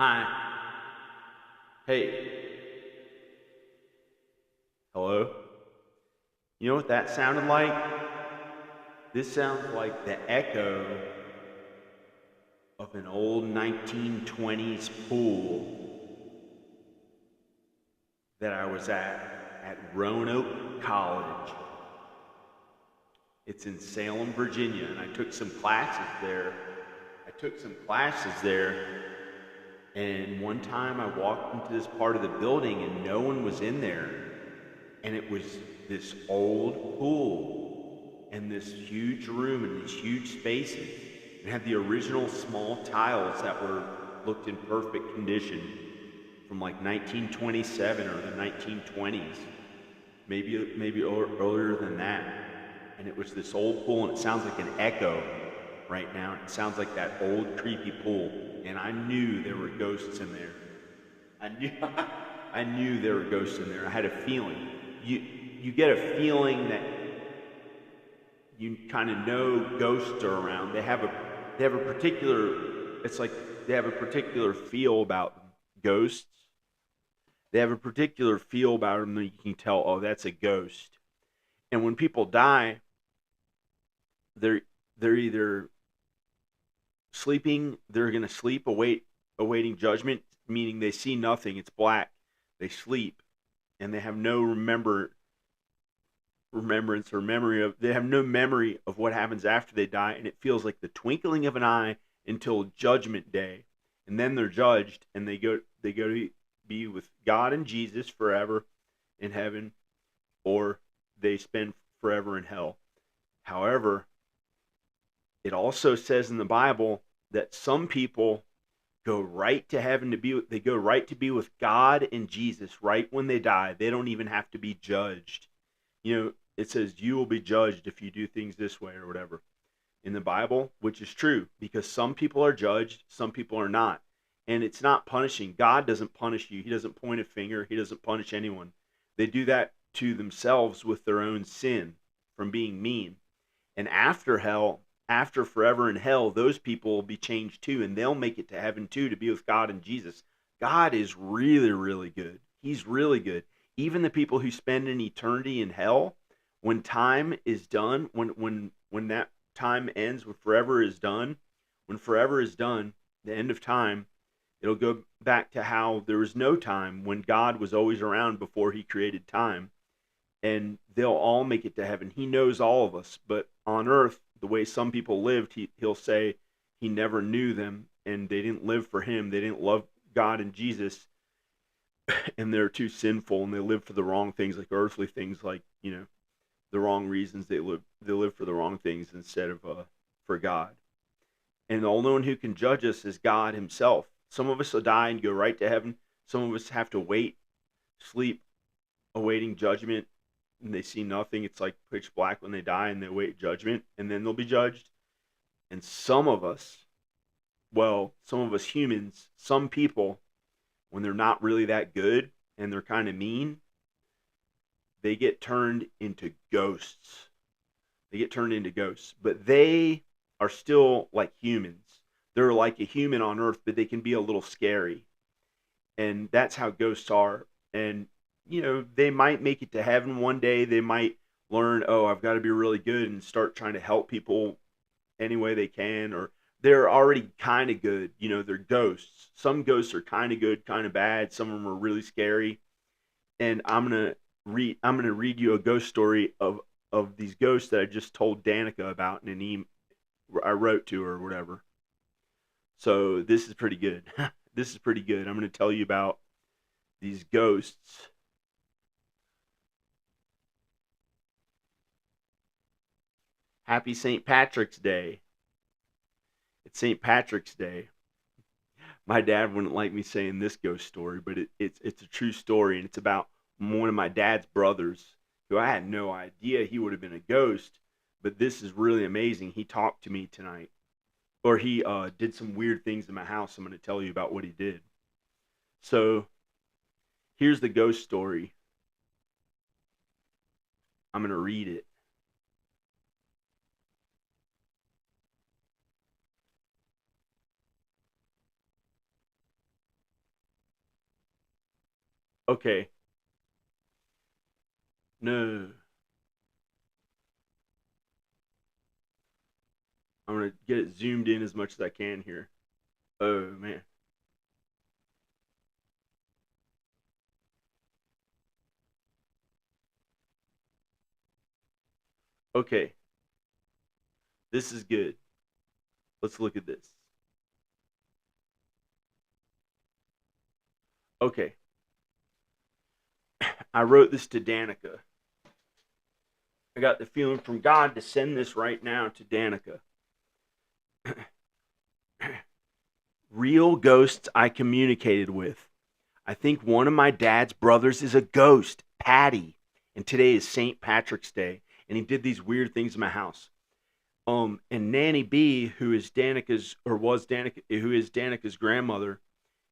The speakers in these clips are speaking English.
Hi. Hey. Hello? You know what that sounded like? This sounds like the echo of an old 1920s pool that I was at Roanoke College. It's in Salem, Virginia, and I took some classes there. And one time I walked into this part of the building and no one was in there. And it was this old pool and this huge room and these huge spaces. It had the original small tiles that were looked in perfect condition from like 1927 or the 1920s, maybe earlier than that. And it was this old pool, and it sounds like an echo right now. It sounds like that old creepy pool, and I knew there were ghosts in there. I knew I knew there were ghosts in there. I had a feeling. You get a feeling that you kind of know ghosts are around. They have a particular, it's like they have a particular feel about them. Ghosts. They have a particular feel about them that you can tell, oh, that's a ghost. And when people die, they're they're either sleeping, they're going to sleep awaiting judgment, meaning they see nothing, it's black. They sleep and they have no remembrance or memory of, they have no memory of what happens after they die, and it feels like the twinkling of an eye until judgment day. And then they're judged and they go to be with God and Jesus forever in heaven, or they spend forever in hell. However, it also says in the Bible that some people go right to heaven they go right to be with God and Jesus right when they die. They don't even have to be judged. It says you will be judged if you do things this way or whatever in the Bible, which is true because some people are judged, some people are not. And it's not punishing. God doesn't punish you. He doesn't point a finger. He doesn't punish anyone. They do that to themselves with their own sin from being mean. And after hell, after forever in hell, those people will be changed too, and they'll make it to heaven too to be with God and Jesus. God is really, really good. He's really good. Even the people who spend an eternity in hell, when time is done, when that time ends, when forever is done, the end of time, it'll go back to how there was no time when God was always around before he created time, and they'll all make it to heaven. He knows all of us, but on earth, the way some people lived, he'll say he never knew them and they didn't live for him. They didn't love God and Jesus, and they're too sinful and they live for the wrong things, like earthly things, like, the wrong reasons. They live for the wrong things instead of for God. And the only one who can judge us is God himself. Some of us will die and go right to heaven. Some of us have to sleep, awaiting judgment, and they see nothing. It's like pitch black when they die and they await judgment, and then they'll be judged. And some of us humans, some people, when they're not really that good and they're kind of mean, they get turned into ghosts. But they are still like humans. They're like a human on earth, but they can be a little scary. And that's how ghosts are. And they might make it to heaven one day. They might learn, oh, I've got to be really good and start trying to help people any way they can, or they're already kind of good. They're ghosts. Some ghosts are kind of good, kind of bad. Some of them are really scary. And I'm gonna read you a ghost story of these ghosts that I just told Danica about in an email I wrote to her or whatever. So this is pretty good. This is pretty good. I'm going to tell you about these ghosts. Happy St. Patrick's Day. It's St. Patrick's Day. My dad wouldn't like me saying this ghost story, but it's a true story, and it's about one of my dad's brothers, who I had no idea he would have been a ghost, but this is really amazing. He talked to me tonight, or he did some weird things in my house. I'm going to tell you about what he did. So here's the ghost story. I'm going to read it. Okay. No. I'm going to get it zoomed in as much as I can here. Oh, man. Okay. This is good. Let's look at this. Okay. I wrote this to Danica. I got the feeling from God to send this right now to Danica. Real ghosts I communicated with. I think one of my dad's brothers is a ghost, Patty. And today is St. Patrick's Day. And he did these weird things in my house. And Nanny B, who is Danica's or was Danica, who is Danica's grandmother,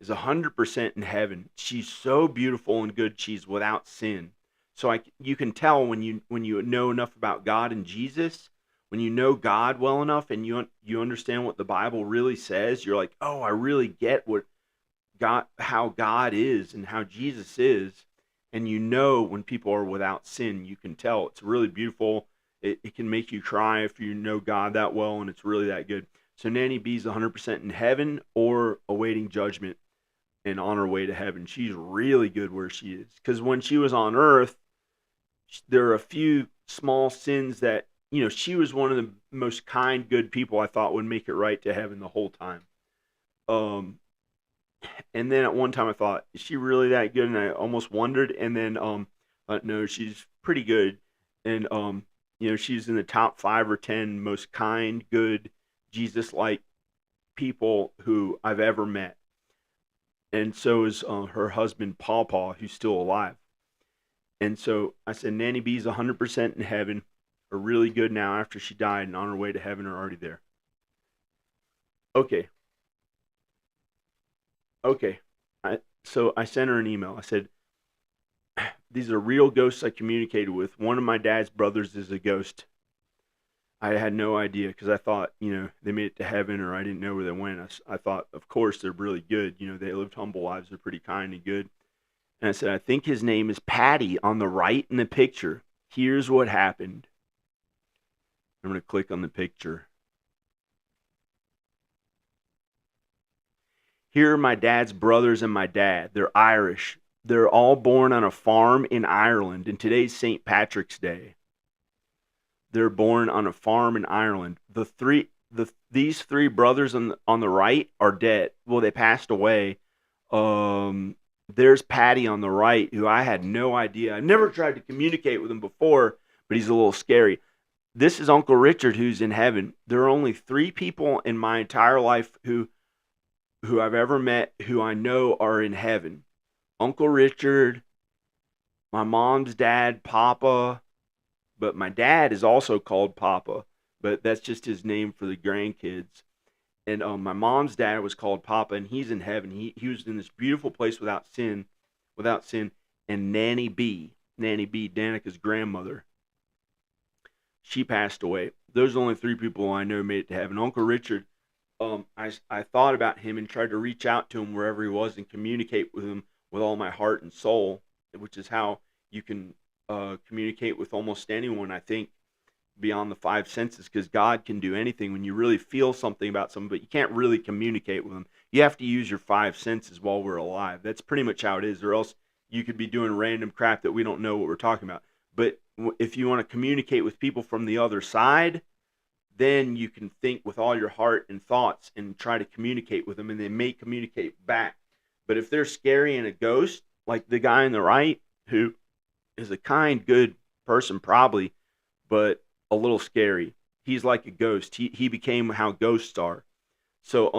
is 100% in heaven. She's so beautiful and good. She's without sin. So you can tell when you know enough about God and Jesus, when you know God well enough and you understand what the Bible really says, you're like, oh, I really get what God, how God is and how Jesus is. And you know when people are without sin, you can tell. It's really beautiful. It can make you cry if you know God that well, and it's really that good. So Nanny B's 100% in heaven or awaiting judgment and on her way to heaven. She's really good where she is. Because when she was on earth, there are a few small sins that, she was one of the most kind, good people I thought would make it right to heaven the whole time. Um, and then at one time I thought, is she really that good? And I almost wondered. And then, no, she's pretty good. And, she's in the top 5 or 10 most kind, good, Jesus-like people who I've ever met. And so is her husband, Paw Paw, who's still alive. And so I said, Nanny B's 100% in heaven, are really good now after she died and on her way to heaven are already there. Okay. Okay. So I sent her an email. I said, these are real ghosts I communicated with. One of my dad's brothers is a ghost. I had no idea because I thought, they made it to heaven or I didn't know where they went. I thought, of course, they're really good. They lived humble lives. They're pretty kind and good. And I said, I think his name is Patty on the right in the picture. Here's what happened. I'm going to click on the picture. Here are my dad's brothers and my dad. They're Irish. They're all born on a farm in Ireland, and today's St. Patrick's Day. They're born on a farm in Ireland. These three brothers on the right are dead. Well, they passed away. There's Patty on the right, who I had no idea. I've never tried to communicate with him before, but he's a little scary. This is Uncle Richard, who's in heaven. There are only 3 people in my entire life who I've ever met who I know are in heaven. Uncle Richard, my mom's dad, Papa, but my dad is also called Papa, but that's just his name for the grandkids. And my mom's dad was called Papa, and he's in heaven. He was in this beautiful place without sin. And Nanny B, Danica's grandmother, she passed away. Those are the only 3 people I know made it to heaven. Uncle Richard, I thought about him and tried to reach out to him wherever he was and communicate with him with all my heart and soul, which is how you can communicate with almost anyone, I think, beyond the 5 senses, because God can do anything when you really feel something about someone, but you can't really communicate with them. You have to use your 5 senses while we're alive. That's pretty much how it is, or else you could be doing random crap that we don't know what we're talking about. But if you want to communicate with people from the other side, then you can think with all your heart and thoughts and try to communicate with them, and they may communicate back. But if they're scary and a ghost, like the guy on the right, who is a kind, good person probably, but a little scary. He's like a ghost. He became how ghosts are. So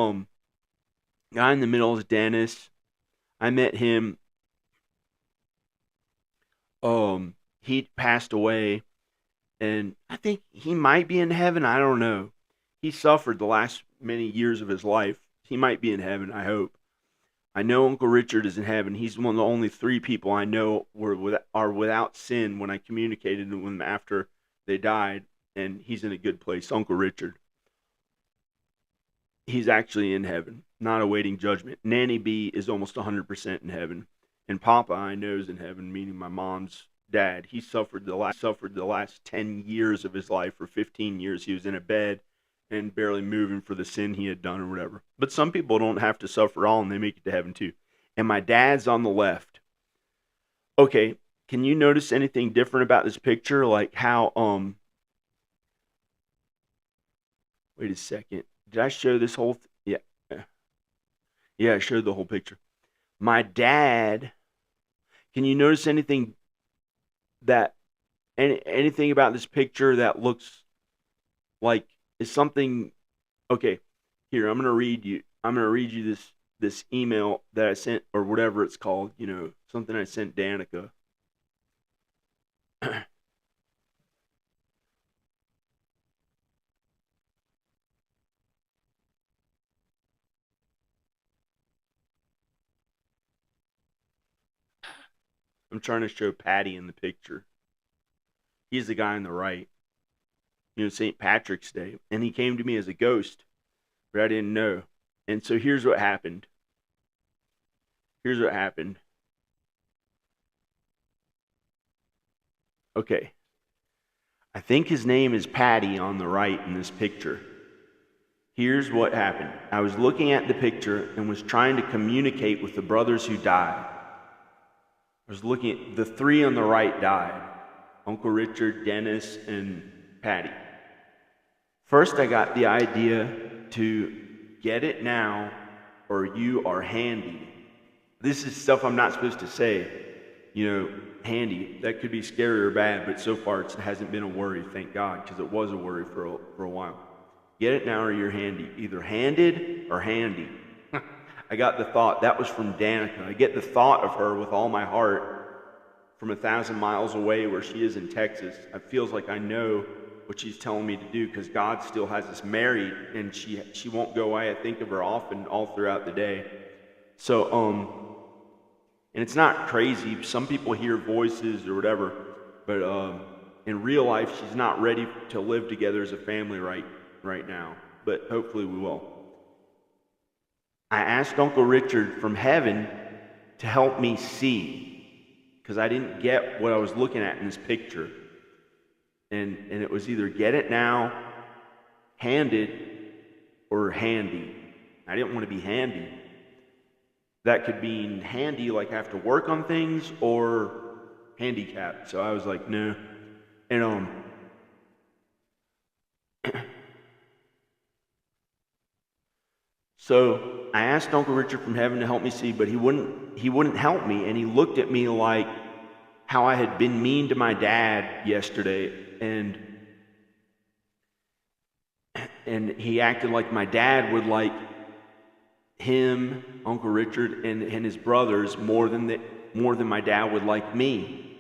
guy in the middle is Dennis. I met him. He passed away, and I think he might be in heaven. I don't know. He suffered the last many years of his life. He might be in heaven, I hope. I know Uncle Richard is in heaven. He's one of the only 3 people I know are without sin when I communicated with them after they died, and he's in a good place. Uncle Richard. He's actually in heaven, not awaiting judgment. Nanny B is almost 100% in heaven. And Papa, I know, is in heaven, meaning my mom's dad. He suffered the last 10 years of his life, or 15 years. He was in a bed and barely moving for the sin he had done or whatever. But some people don't have to suffer all and they make it to heaven too. And my dad's on the left. Okay, can you notice anything different about this picture? Like how, wait a second. Did I show this whole, yeah. Yeah, I showed the whole picture. My dad, can you notice anything anything about this picture that looks like is something? Okay, here, I'm gonna read you this email that I sent, or whatever it's called, something I sent Danica. I'm trying to show Patty in the picture. He's the guy on the right. St. Patrick's Day. And he came to me as a ghost, but I didn't know. And so here's what happened. Okay. I think his name is Patty on the right in this picture. Here's what happened. I was looking at the picture and was trying to communicate with the brothers who died. I was looking at the three on the right died. Uncle Richard, Dennis, and Patty. First, I got the idea to get it now or you are handy. This is stuff I'm not supposed to say. Handy. That could be scary or bad, but so far it hasn't been a worry, thank God, because it was a worry for a while. Get it now or you're handy. Either handed or handy. I got the thought. That was from Danica. I get the thought of her with all my heart from 1,000 miles away where she is in Texas. It feels like I know what she's telling me to do because God still has us married and she won't go away. I think of her often all throughout the day. So, and it's not crazy. Some people hear voices or whatever, but in real life, she's not ready to live together as a family right now. But hopefully we will. I asked Uncle Richard from heaven to help me see because I didn't get what I was looking at in this picture. And it was either get it now, handed, or handy. I didn't want to be handy. That could mean handy, like I have to work on things, or handicapped. So I was like, no. And so I asked Uncle Richard from heaven to help me see, but he wouldn't help me, and he looked at me like how I had been mean to my dad yesterday, and he acted like my dad would like him, Uncle Richard, and his brothers more than my dad would like me.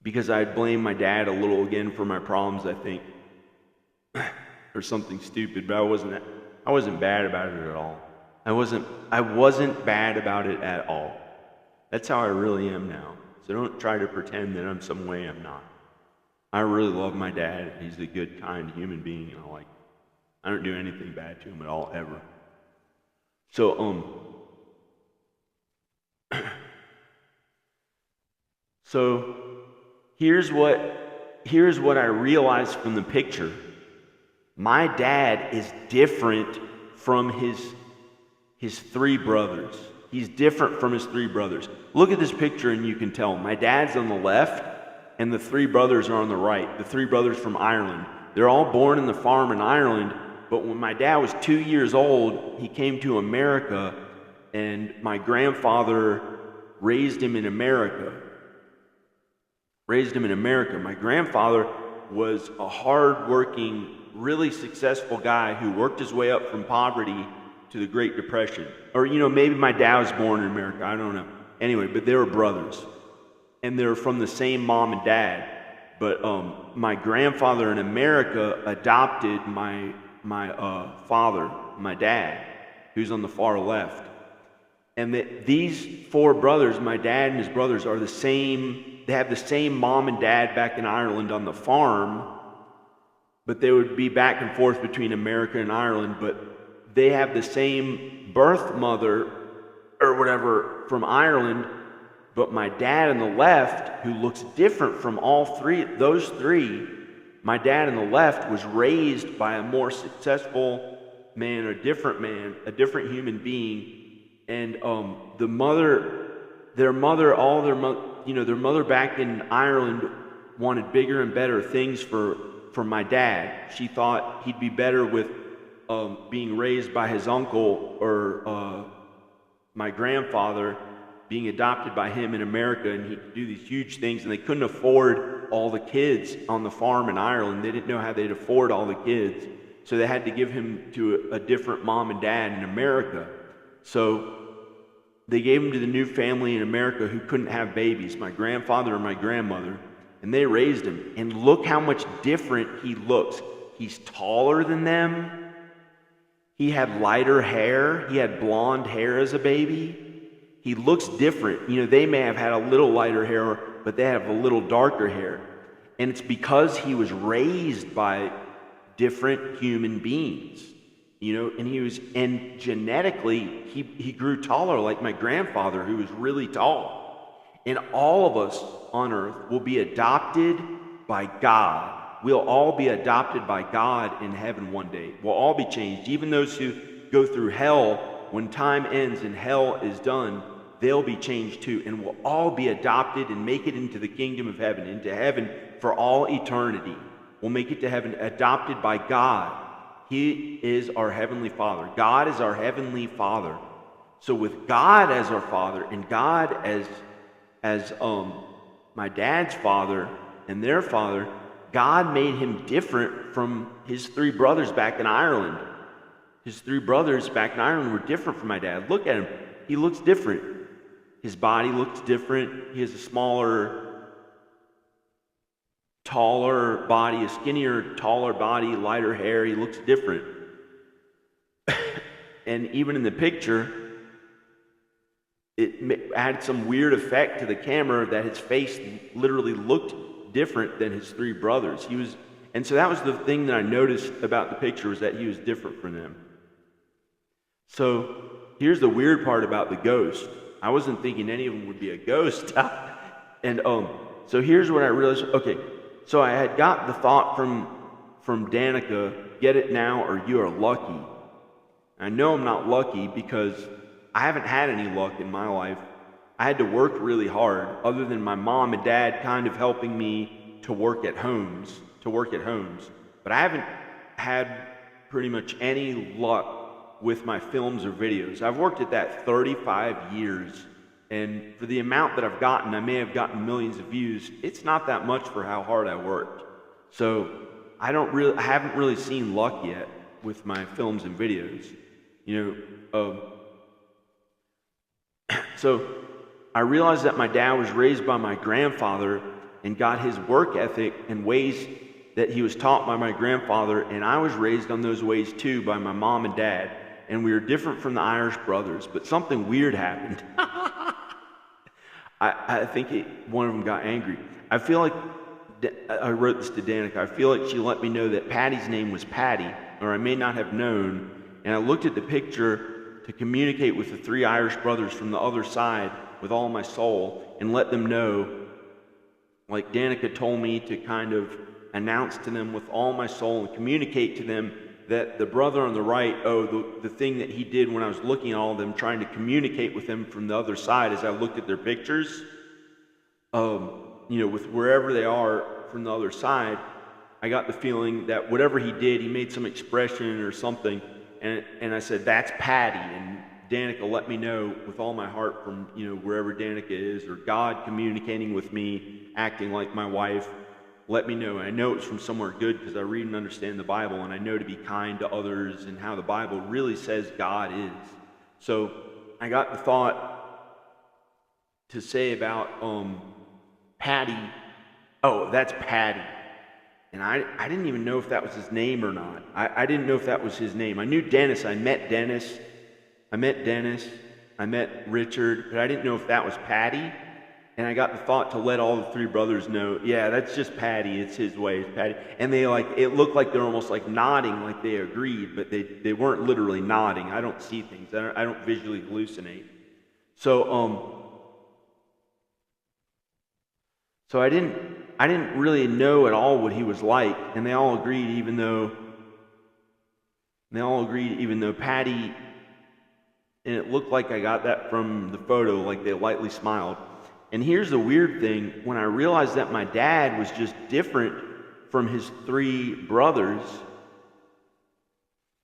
Because I'd blame my dad a little again for my problems, I think. Or something stupid, but I wasn't bad about it at all. I wasn't bad about it at all. That's how I really am now. So don't try to pretend that I'm some way I'm not. I really love my dad. He's a good, kind human being, and I don't do anything bad to him at all, ever. So, so here's what I realized from the picture. My dad is different from his three brothers. He's different from his three brothers. Look at this picture and you can tell. My dad's on the left and the three brothers are on the right. The three brothers from Ireland. They're all born in the farm in Ireland, but when my dad was 2 years old, he came to America and my grandfather raised him in America. My grandfather was a hard-working, really successful guy who worked his way up from poverty to the Great Depression. Or, maybe my dad was born in America. I don't know. Anyway, but they were brothers. And they were from the same mom and dad. But my grandfather in America adopted my father, my dad, who's on the far left. And these four brothers, my dad and his brothers, are the same. They have the same mom and dad back in Ireland on the farm, but they would be back and forth between America and Ireland, but they have the same birth mother, or whatever from Ireland, but my dad on the left, who looks different from those three, my dad on the left was raised by a more successful man, a different human being, and their mother back in Ireland wanted bigger and better things for my dad. She thought he'd be better with being raised by his uncle or my grandfather, being adopted by him in America, and he could do these huge things, and they couldn't afford all the kids on the farm in Ireland. They didn't know how they'd afford all the kids, so they had to give him to a different mom and dad in America. So they gave him to the new family in America who couldn't have babies, my grandfather and my grandmother, and they raised him. And look how much different he looks. He's taller than them. He had lighter hair. He had blonde hair as a baby. He looks different. They may have had a little lighter hair, but they have a little darker hair. And it's because he was raised by different human beings. And genetically, he grew taller like my grandfather, who was really tall. And all of us on earth will be adopted by God. We'll all be adopted by God in heaven one day. We'll all be changed. Even those who go through hell, when time ends and hell is done, they'll be changed too. And we'll all be adopted and make it into the kingdom of heaven, into heaven for all eternity. We'll make it to heaven, adopted by God. He is our heavenly Father. God is our heavenly Father. So with God as our Father and God as my dad's father and their father, God made him different from his three brothers back in Ireland. His three brothers back in Ireland were different from my dad. Look at him. He looks different. His body looks different. He has a smaller, taller body, a skinnier, taller body, lighter hair. He looks different. And even in the picture, it added some weird effect to the camera that his face literally looked different than his three brothers. And so that was the thing that I noticed about the picture, was that he was different from them. So here's the weird part about the ghost. I wasn't thinking any of them would be a ghost. And so here's what I realized. Okay, so I had got the thought from Danica, get it now or you are lucky. I know I'm not lucky because I haven't had any luck in my life. I had to work really hard, other than my mom and dad kind of helping me to work at homes. But I haven't had pretty much any luck with my films or videos. I've worked at that 35 years, and for the amount that I've gotten, I may have gotten millions of views. It's not that much for how hard I worked. So I haven't really seen luck yet with my films and videos. So I realized that my dad was raised by my grandfather and got his work ethic and ways that he was taught by my grandfather, and I was raised on those ways too by my mom and dad, and we were different from the Irish brothers, but something weird happened. I think one of them got angry. I feel like, I wrote this to Danica, I feel like she let me know that Patty's name was Patty, or I may not have known, and I looked at the picture to communicate with the three Irish brothers from the other side with all my soul and let them know, like Danica told me to kind of announce to them with all my soul and communicate to them that the brother on the right, the thing that he did when I was looking at all of them, trying to communicate with them from the other side as I looked at their pictures, with wherever they are from the other side, I got the feeling that whatever he did, he made some expression or something, and I said, that's Patty, and Danica let me know with all my heart from, wherever Danica is, or God communicating with me, acting like my wife, let me know. And I know it's from somewhere good because I read and understand the Bible, and I know to be kind to others and how the Bible really says God is. So I got the thought to say about Patty, that's Patty. And I didn't even know if that was his name or not. I didn't know if that was his name. I knew Dennis. I met Dennis. I met Richard, but I didn't know if that was Patty. And I got the thought to let all the three brothers know, yeah, that's just Patty. It's his way. It's Patty. And it looked like they're almost like nodding, like they agreed, but they weren't literally nodding. I don't see things. I don't visually hallucinate. So so I didn't really know at all what he was like, and they all agreed, even though Patty, and it looked like I got that from the photo, like they lightly smiled. And here's the weird thing: when I realized that my dad was just different from his three brothers,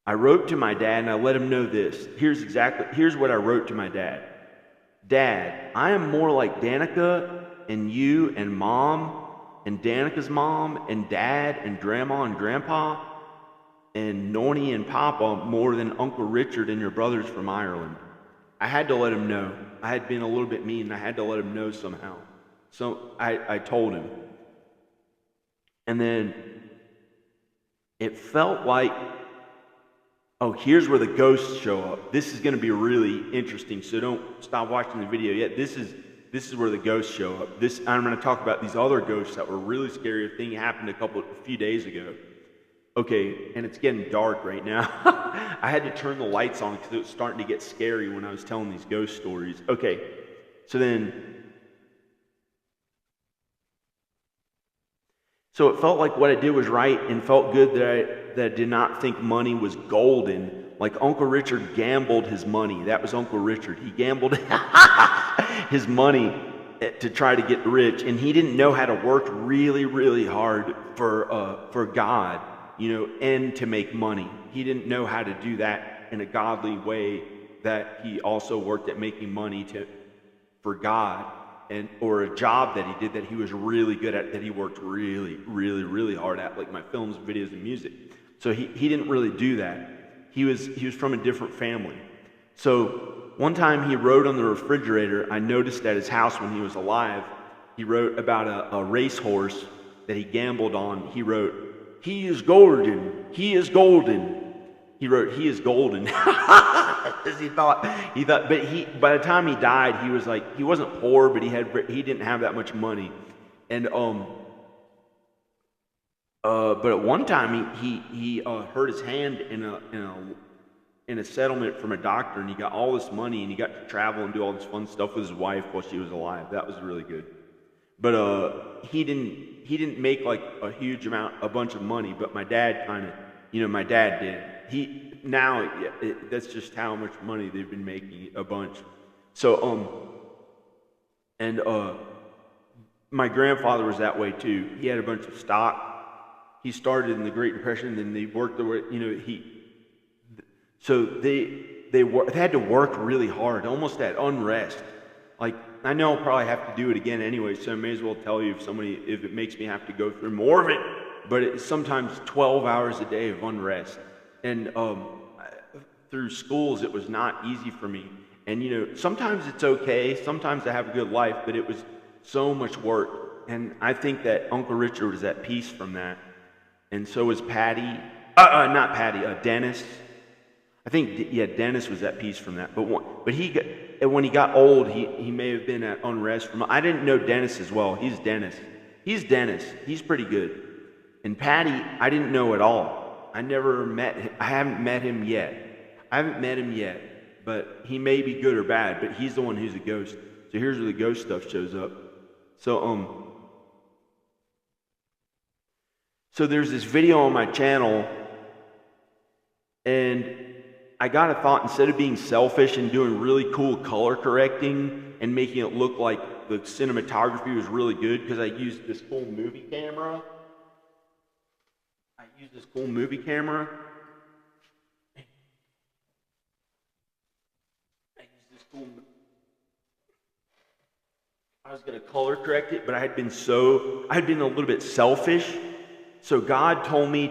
I wrote to my dad and I let him know this. Here's what I wrote to my dad. Dad, I am more like Danica and you and Mom and Danica's mom and Dad and Grandma and Grandpa and Noni and Papa more than Uncle Richard and your brothers from Ireland. I had to let him know. I had been a little bit mean and I had to let him know somehow. So I told him. And then it felt like, oh, here's where the ghosts show up. This is going to be really interesting, so don't stop watching the video yet. This is where the ghosts show up. I'm going to talk about these other ghosts that were really scary. A thing happened a few days ago. Okay, and it's getting dark right now. I had to turn the lights on because it was starting to get scary when I was telling these ghost stories. Okay, so it felt like what I did was right, and felt good that I did not think money was golden. Like Uncle Richard gambled his money. That was Uncle Richard. He gambled his money to try to get rich, and he didn't know how to work really, really hard for God, and to make money. He didn't know how to do that in a godly way. That he also worked at making money for God, or a job that he did that he was really good at, that he worked really, really, really hard at, like my films, videos, and music. So he didn't really do that. He was from a different family. So one time he wrote on the refrigerator, I noticed at his house when he was alive, he wrote about a racehorse that he gambled on. He wrote, "He is golden, he is golden." He wrote, "He is golden." Because he thought, but by the time he died, he was like, he wasn't poor, but he didn't have that much money. And but at one time he hurt his hand in a settlement from a doctor, and he got all this money, and he got to travel and do all this fun stuff with his wife while she was alive. That was really good. But he didn't make like a bunch of money, but my dad kind of, my dad did. That's just how much money they've been making, a bunch. So my grandfather was that way too. He had a bunch of stock. He started in the Great Depression, and then they worked their way, so they had to work really hard, almost at unrest. Like, I know I'll probably have to do it again anyway, so I may as well tell you if it makes me have to go through more of it. But it's sometimes 12 hours a day of unrest. And through schools, it was not easy for me. And, sometimes it's okay. Sometimes I have a good life, but it was so much work. And I think that Uncle Richard was at peace from that. And so was Patty. Not Patty, Dennis. I think, Dennis was at peace from that. But when he got old, he may have been at unrest from. I didn't know Dennis as well. He's Dennis. He's pretty good. And Patty, I didn't know at all. I never met him. I haven't met him yet. But he may be good or bad, but he's the one who's a ghost. So here's where the ghost stuff shows up. So there's this video on my channel, and I got a thought, instead of being selfish and doing really cool color correcting and making it look like the cinematography was really good, because I used this cool movie camera. I was going to color correct it, but I had been a little bit selfish. So God told me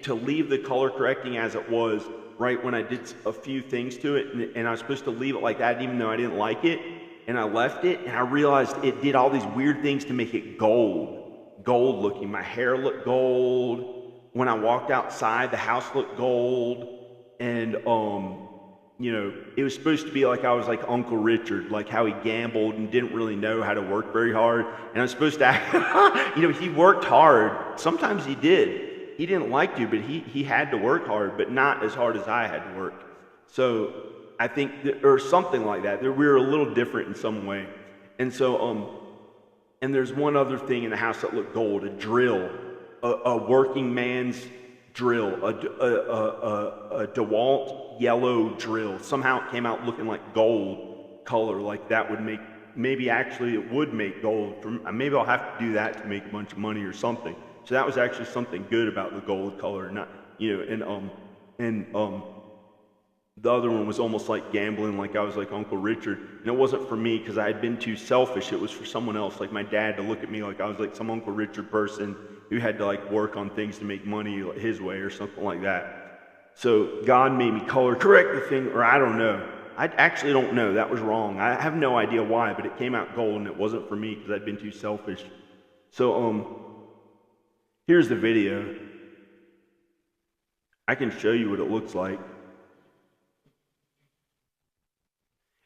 to leave the color correcting as it was, right when I did a few things to it, and I was supposed to leave it like that even though I didn't like it, and I left it, and I realized it did all these weird things to make it gold looking. My hair looked gold. When I walked outside, the house looked gold, and it was supposed to be like I was like Uncle Richard, like how he gambled and didn't really know how to work very hard, and I was supposed to act, he worked hard. Sometimes he did. He didn't like to, but he had to work hard, but not as hard as I had to work. So I think, or something like that. We were a little different in some way. And so, and there's one other thing in the house that looked gold, a drill, a working man's drill, a DeWalt yellow drill. Somehow it came out looking like gold color, like that would make, maybe actually it would make gold. Maybe I'll have to do that to make a bunch of money or something. So that was actually something good about the gold color, not, and the other one was almost like gambling, like I was like Uncle Richard. And it wasn't for me because I had been too selfish. It was for someone else, like my dad, to look at me like I was like some Uncle Richard person who had to like work on things to make money his way or something like that. So God made me color correct the thing, or I don't know. I actually don't know. That was wrong. I have no idea why, but it came out gold and it wasn't for me because I'd been too selfish. So here's the video. I can show you what it looks like.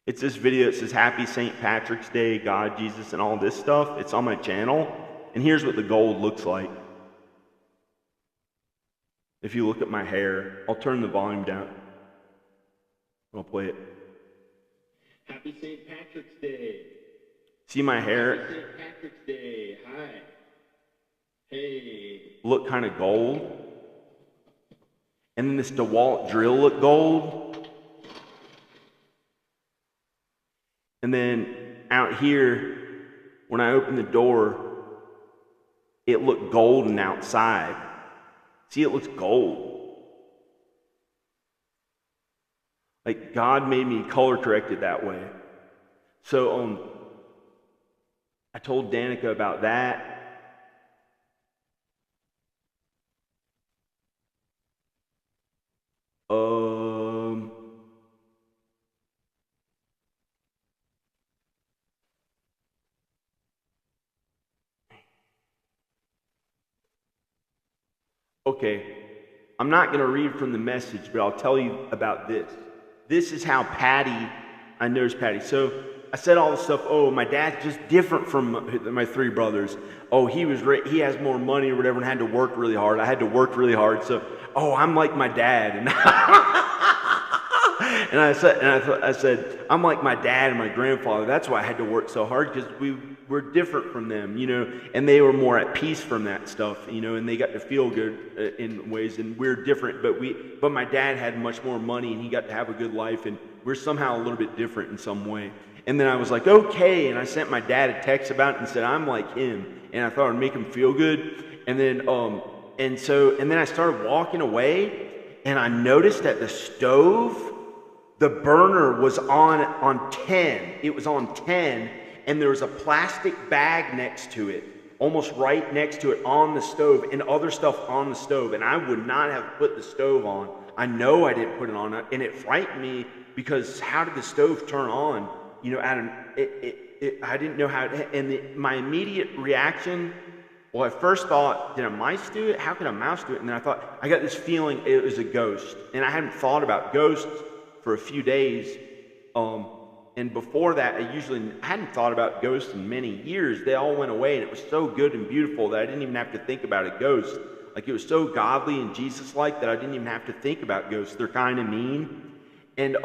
It's this video. It says Happy St. Patrick's Day, God, Jesus, and all this stuff. It's on my channel. And here's what the gold looks like. If you look at my hair, I'll turn the volume down. I'll play it. Happy St. Patrick's Day. See my hair? Happy St. Patrick's Day. Hi. Hey. Look kind of gold. And then this DeWalt drill looked gold. And then out here, when I opened the door, it looked golden outside. See, it looks gold. Like God made me color corrected that way. So I told Danica about that. Okay, I'm not going to read from the message, but I'll tell you about this. This is how I noticed Patty. So I said all this stuff. Oh, my dad's just different from my three brothers. Oh, he has more money or whatever and had to work really hard. I had to work really hard. So, oh, I'm like my dad. And I said, I'm like my dad and my grandfather. That's why I had to work so hard, because we were different from them, and they were more at peace from that stuff, and they got to feel good in ways, and we're different, but my dad had much more money and he got to have a good life, and we're somehow a little bit different in some way. And then I was like, okay, and I sent my dad a text about it and said, I'm like him, and I thought it'd make him feel good. And then then I started walking away, and I noticed that the stove, the burner was on 10. It was on 10, and there was a plastic bag next to it, almost right next to it on the stove, and other stuff on the stove. And I would not have put the stove on. I know I didn't put it on, and it frightened me, because how did the stove turn on? I didn't know how. My immediate reaction, well, I first thought, did a mice do it? How could a mouse do it? And then I thought, I got this feeling it was a ghost, and I hadn't thought about ghosts for a few days, and before that, I hadn't thought about ghosts in many years. They all went away, and it was so good and beautiful that I didn't even have to think about a ghost. Like, it was so godly and Jesus-like that I didn't even have to think about ghosts. They're kind of mean, and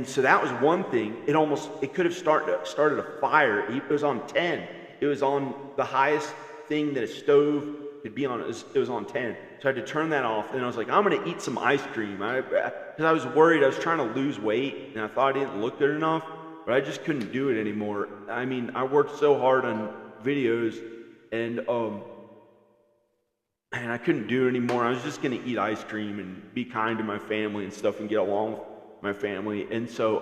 so that was one thing. It could have started a fire. It was on 10. It was on the highest thing that a stove could be on. It was on 10. So I had to turn that off, and I was like, I'm going to eat some ice cream. Because I was worried. I was trying to lose weight, and I thought I didn't look good enough, but I just couldn't do it anymore. I mean, I worked so hard on videos, and I couldn't do it anymore. I was just going to eat ice cream and be kind to my family and stuff and get along with my family. And so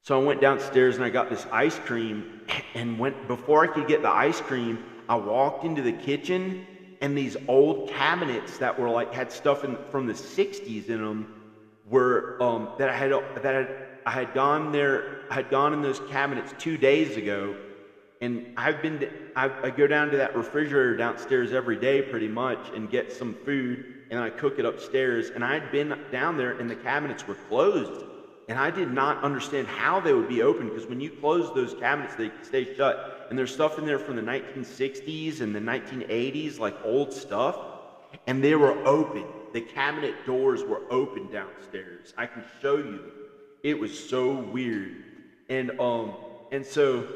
I went downstairs, and I got this ice cream, and before I could get the ice cream, I walked into the kitchen, and these old cabinets that were had stuff from the 60s in them were I had gone in those cabinets 2 days ago, and I go down to that refrigerator downstairs every day pretty much and get some food, and I cook it upstairs. And I had been down there, and the cabinets were closed, and I did not understand how they would be open, because when you close those cabinets, they stay shut. And there's stuff in there from the 1960s and the 1980s, like old stuff, and they were open. the cabinet doors were open downstairs. I can show you them. It was so weird. And so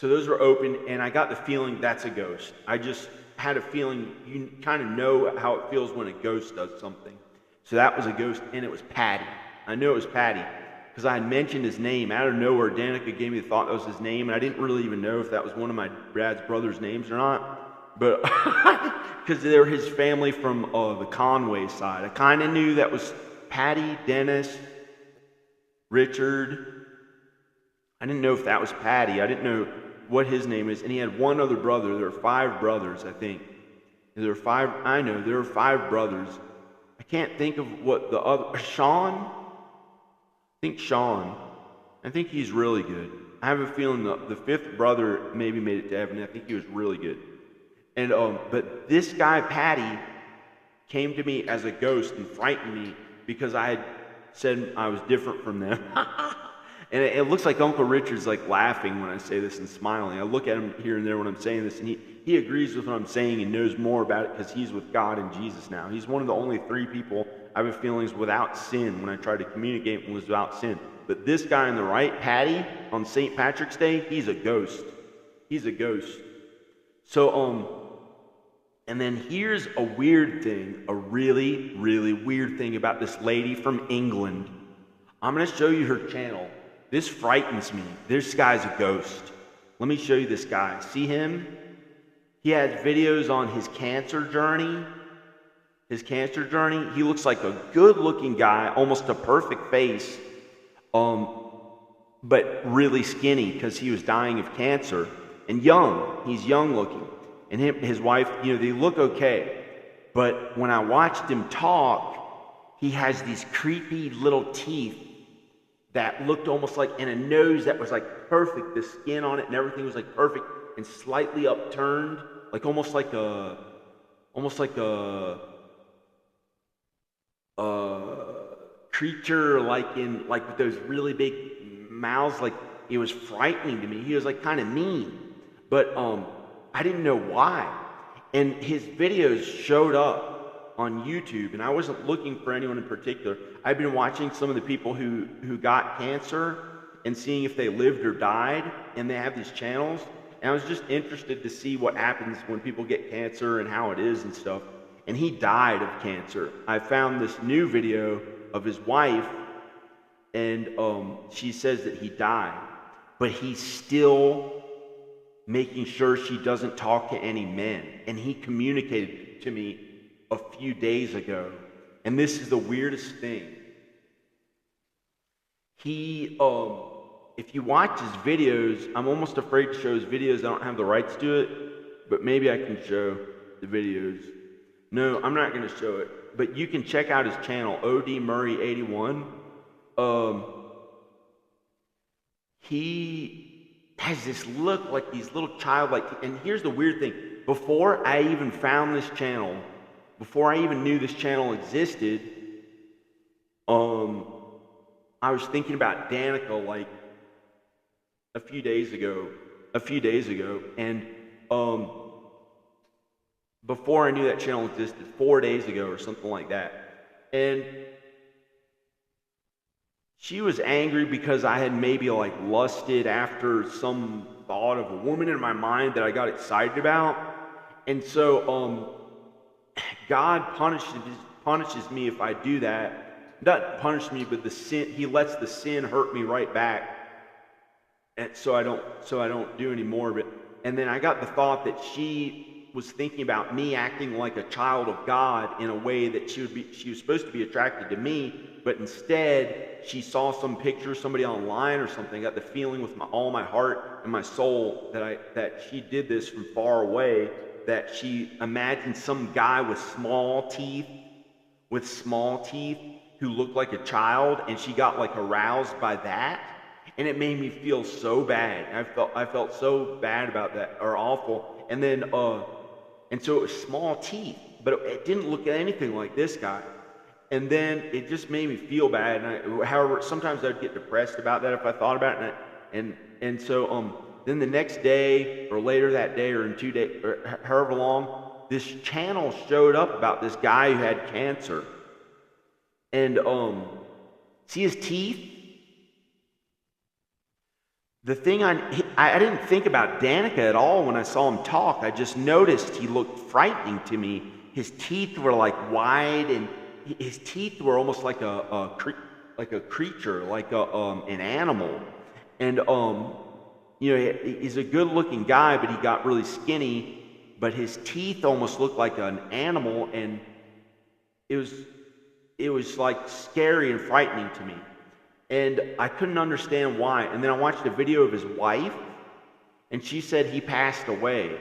those were open, and I got the feeling that's a ghost. I just had a feeling, you kind of know how it feels when a ghost does something. So that was a ghost, and it was Patty. I knew it was Patty because I had mentioned his name. Out of nowhere, Danica gave me the thought that was his name, and I didn't really even know if that was one of my dad's brother's names or not. But because they're his family from the Conway side. I kind of knew that was Patty, Dennis, Richard. I didn't know if that was Patty. I didn't know what his name is. And he had one other brother. There were 5 brothers, I think. There were 5. I know there were 5 brothers. I can't think of what the other. Sean? I think Sean. I think he's really good. I have a feeling the 5th brother maybe made it to heaven. I think he was really good. And but this guy Patty came to me as a ghost and frightened me because I had said I was different from them. And it looks like Uncle Richard's like laughing when I say this and smiling. I look at him here and there when I'm saying this, and he agrees with what I'm saying and knows more about it because he's with God and Jesus now. He's one of the only 3 people I have a feeling is without sin when I tried to communicate and was without sin. But this guy on the right, Patty, on St. Patrick's Day, he's a ghost. He's a ghost. So, and then here's a weird thing, a really, really weird thing about this lady from England. I'm going to show you her channel. This frightens me. This guy's a ghost. Let me show you this guy. See him? He has videos on his cancer journey. His cancer journey. He looks like a good-looking guy, almost a perfect face, but really skinny because he was dying of cancer. And young. He's young-looking. And his wife, they look okay. But when I watched him talk, he has these creepy little teeth that looked almost like, and a nose that was like perfect. The skin on it and everything was like perfect and slightly upturned, like almost like a creature, like with those really big mouths. Like, it was frightening to me. He was like kind of mean, but I didn't know why. And his videos showed up on YouTube, and I wasn't looking for anyone in particular. I've been watching some of the people who got cancer and seeing if they lived or died, and they have these channels, and I was just interested to see what happens when people get cancer and how it is and stuff. And he died of cancer. I found this new video of his wife, and she says that he died, but he's still making sure she doesn't talk to any men. And he communicated to me a few days ago, and this is the weirdest thing. He, if you watch his videos, I'm almost afraid to show his videos. I don't have the rights to it, but maybe I can show the videos. No, I'm not going to show it, but you can check out his channel, OD Murray 81. He has this look like these little childlike, and here's the weird thing. Before I even found this channel, before I even knew this channel existed, I was thinking about Danica like a few days ago, and before I knew that channel existed, 4 days ago or something like that, and she was angry because I had maybe like lusted after some thought of a woman in my mind that I got excited about, and so God punishes me if I do that. Not punish me, but the sin. He lets the sin hurt me right back, and so I don't do any more of it. And then I got the thought that she was thinking about me acting like a child of God in a way that she was supposed to be attracted to me, but instead she saw some picture, somebody online or something. I got the feeling with all my heart and my soul that she did this from far away. That she imagined some guy with small teeth who looked like a child, and she got like aroused by that, and it made me feel so bad. I felt so bad about that, or awful. And then and so it was small teeth, but it didn't look anything like this guy. And then it just made me feel bad. And however, sometimes I'd get depressed about that if I thought about it. And so then the next day, or later that day, or in 2 days, or however long, this channel showed up about this guy who had cancer. And see his teeth? The thing I didn't think about Danica at all when I saw him talk. I just noticed he looked frightening to me. His teeth were like wide, and his teeth were almost like a creature, like an animal. And he's a good-looking guy, but he got really skinny. But his teeth almost looked like an animal, and it was like scary and frightening to me. And I couldn't understand why. And then I watched a video of his wife, and she said he passed away.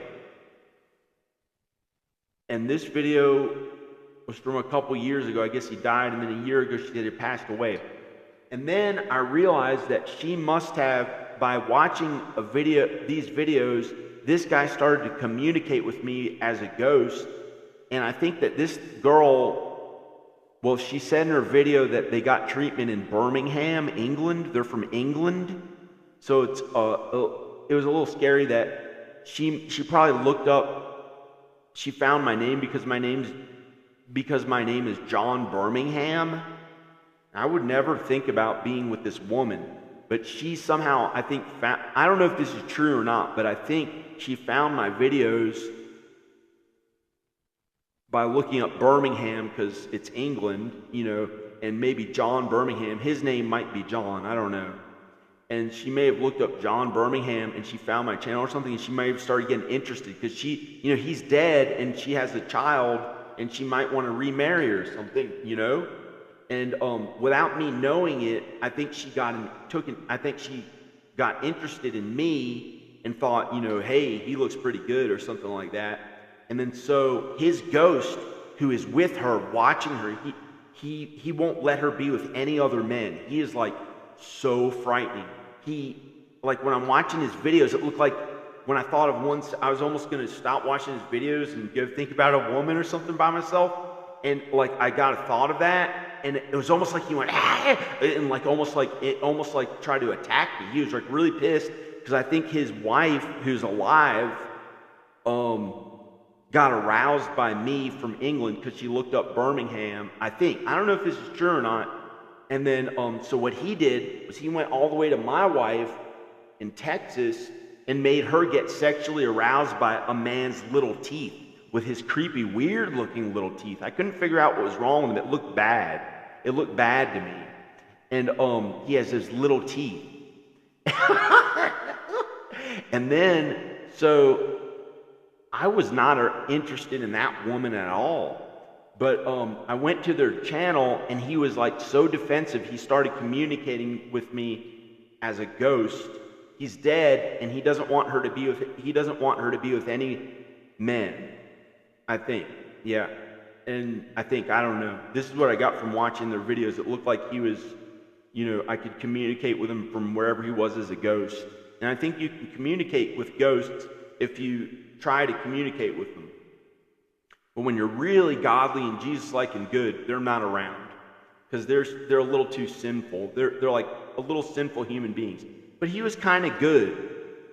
And this video was from a couple years ago. I guess he died, and then a year ago she said he passed away. And then I realized that she must have, by watching these videos, this guy started to communicate with me as a ghost. And I think that this girl, well, she said in her video that they got treatment in Birmingham, England. They're from England. So it was a little scary that she probably looked up, she found my name because my name is John Birmingham. I would never think about being with this woman, but she somehow, I think, I don't know if this is true or not, but I think she found my videos by looking up Birmingham because it's England, and maybe John Birmingham. His name might be John, I don't know. And she may have looked up John Birmingham and she found my channel or something, and she may have started getting interested because he's dead and she has a child and she might want to remarry or something, And without me knowing it, I think she got interested in me and thought, hey, he looks pretty good or something like that. And then so his ghost, who is with her, watching her, he won't let her be with any other men. He is like so frightening. Like when I'm watching his videos, it looked like when I thought of once, I was almost going to stop watching his videos and go think about a woman or something by myself. And like I got a thought of that, and it was almost like he went, and like almost like tried to attack me. He was like really pissed because I think his wife, who's alive, got aroused by me from England because she looked up Birmingham. I don't know if this is true or not. And then so what he did was he went all the way to my wife in Texas and made her get sexually aroused by a man's little teeth, with his creepy, weird-looking little teeth. I couldn't figure out what was wrong with him. It looked bad. It looked bad to me. And he has his little teeth. And then, so I was not interested in that woman at all. But I went to their channel, and he was like so defensive. He started communicating with me as a ghost. He's dead, and he doesn't want her to be with any men. I think, yeah. And I don't know. This is what I got from watching their videos. It looked like he was, I could communicate with him from wherever he was as a ghost. And I think you can communicate with ghosts if you try to communicate with them. But when you're really godly and Jesus-like and good, they're not around. Because they're a little too sinful. They're like a little sinful human beings. But he was kind of good.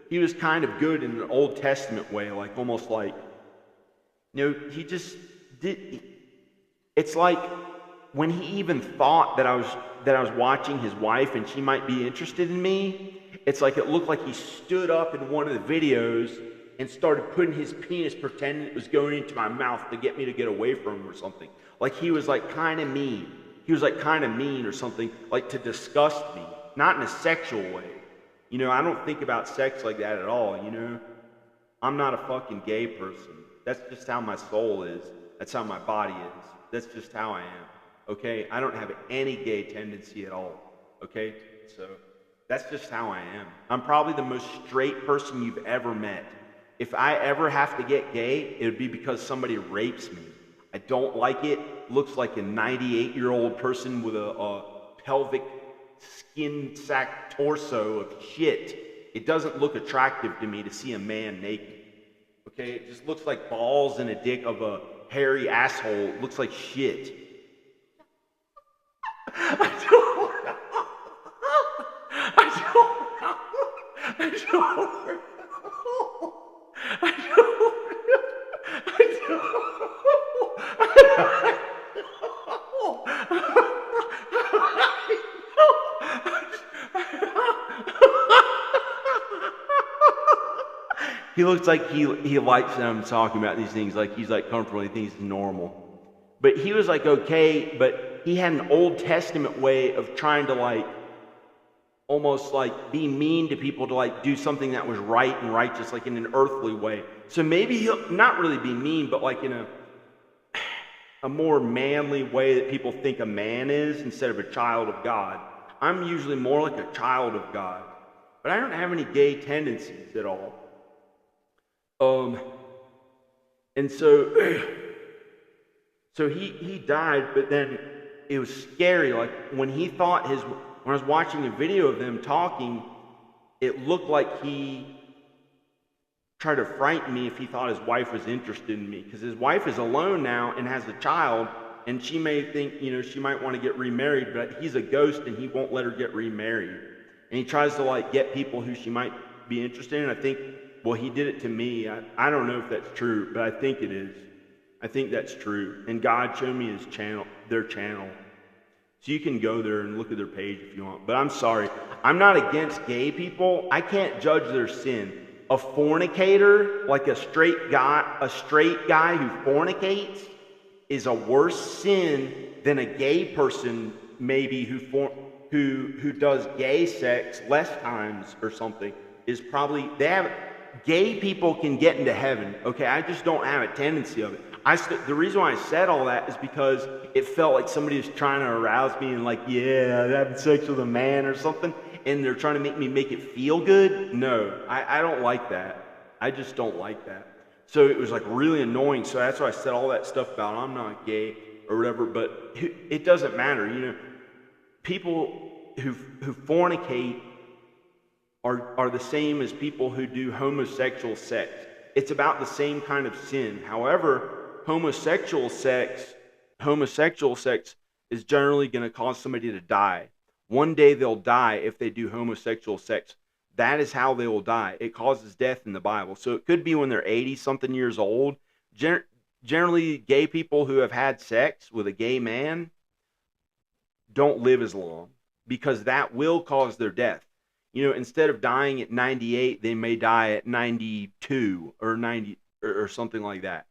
He was kind of good in an Old Testament way, like almost like, he just did. It's like when he even thought that I was watching his wife and she might be interested in me. It's like it looked like he stood up in one of the videos and started putting his penis, pretending it was going into my mouth to get me to get away from him or something. Like he was like kind of mean. He was like kind of mean or something, like to disgust me, not in a sexual way. I don't think about sex like that at all. I'm not a fucking gay person. That's just how my soul is. That's how my body is. That's just how I am. Okay? I don't have any gay tendency at all. Okay? So that's just how I am. I'm probably the most straight person you've ever met. If I ever have to get gay, it would be because somebody rapes me. I don't like it. Looks like a 98-year-old person with a pelvic skin sack torso of shit. It doesn't look attractive to me to see a man naked. Okay, it just looks like balls and a dick of a hairy asshole. It looks like shit. I don't know. I don't know. He looks like he likes them talking about these things, like he's like comfortable, he thinks it's normal. But he was like okay, but he had an Old Testament way of trying to like almost like be mean to people to like do something that was right and righteous, like in an earthly way. So maybe he'll not really be mean, but like in a more manly way that people think a man is instead of a child of God. I'm usually more like a child of God, but I don't have any gay tendencies at all. And so so he died, but then it was scary. Like when I was watching a video of them talking, it looked like he tried to frighten me if he thought his wife was interested in me, because his wife is alone now and has a child, and she may think, she might want to get remarried, but he's a ghost and he won't let her get remarried. And he tries to like get people who she might be interested in. I think, well, he did it to me. I don't know if that's true, but I think it is. I think that's true. And God showed me their channel. So you can go there and look at their page if you want. But I'm sorry. I'm not against gay people. I can't judge their sin. A fornicator, like a straight guy who fornicates, is a worse sin than a gay person maybe who does gay sex less times or something. Is probably gay people can get into heaven. Okay, I just don't have a tendency of it. The reason why I said all that is because it felt like somebody was trying to arouse me and like, yeah, having sex with a man or something, and they're trying to make me make it feel good. No, I don't like that. I just don't like that. So it was like really annoying. So that's why I said all that stuff about I'm not gay or whatever. But it doesn't matter. People who fornicate are the same as people who do homosexual sex. It's about the same kind of sin. However, homosexual sex is generally going to cause somebody to die. One day they'll die if they do homosexual sex. That is how they will die. It causes death in the Bible. So it could be when they're 80-something years old. Generally, gay people who have had sex with a gay man don't live as long because that will cause their death. Instead of dying at 98, they may die at 92 or 90 or something like that.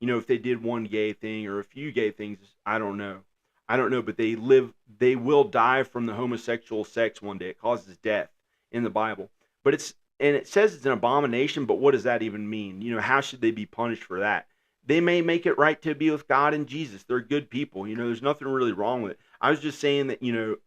If they did one gay thing or a few gay things, I don't know, but they will die from the homosexual sex one day. It causes death in the Bible. But it says it's an abomination, but what does that even mean? How should they be punished for that? They may make it right to be with God and Jesus. They're good people. There's nothing really wrong with it. I was just saying that,